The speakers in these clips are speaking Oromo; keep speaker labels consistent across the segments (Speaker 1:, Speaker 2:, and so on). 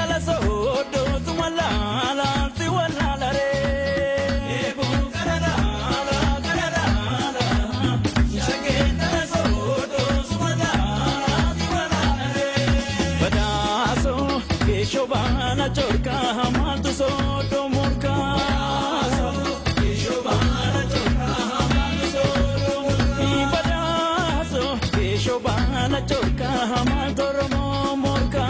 Speaker 1: la sodo tumala la si wala la re ebo karala karala shagenta la sodo tumala si wala la re badaso ke shobana chorka hamal sodo murka ke shobana chorka hamal sodo badaso ke shobana chorka hamal toromo murka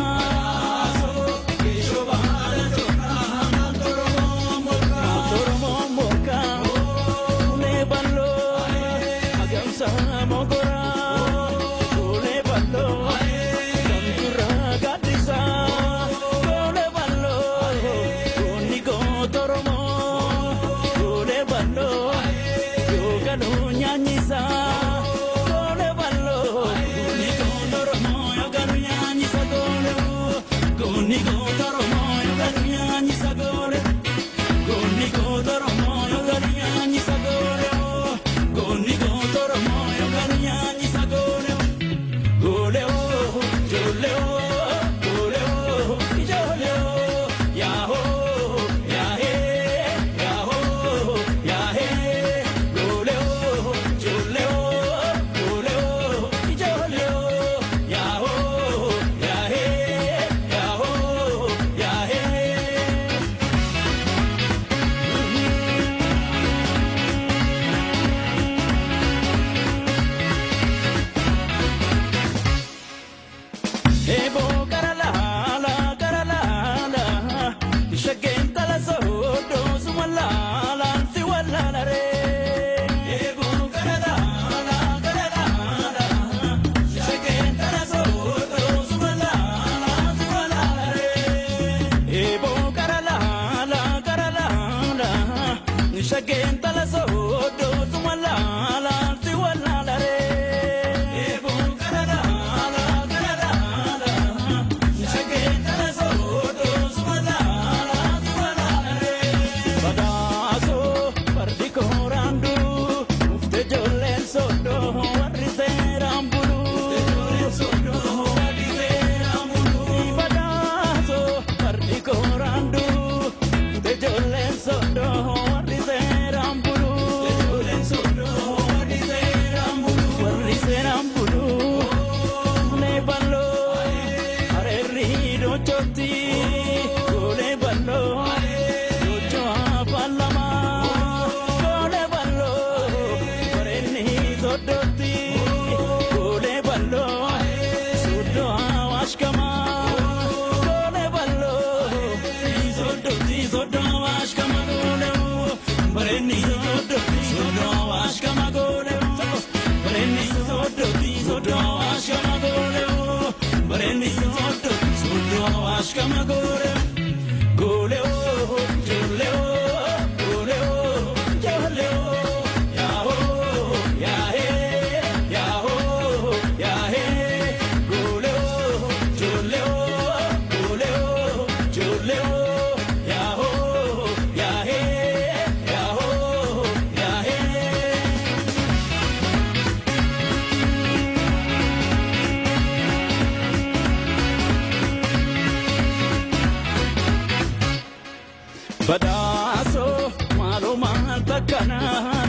Speaker 1: Badaso malo manta kana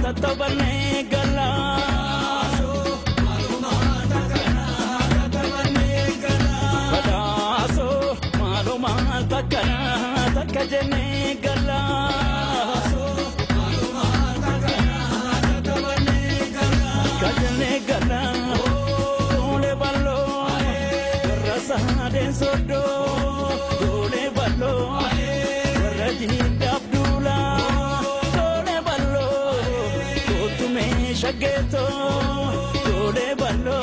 Speaker 1: tatabane gala malo manta kana tatabane gala badaso malo manta kana takajene gala malo manta kana tatabane gala kajene gala ole ballo rasa de sodo ole ballo Shageto, Tole Ballo,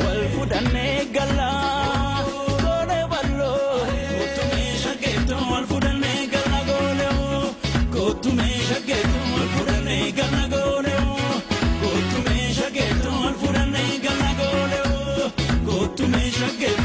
Speaker 1: Walfudane Gala, Tole Ballo, Kotume Shageto, Walfudane Gala Goleo, Kotume Shageto, Walfudane Gala Goleo, Kotume Shageto, Walfudane Gala Goleo, Kotume Shageto.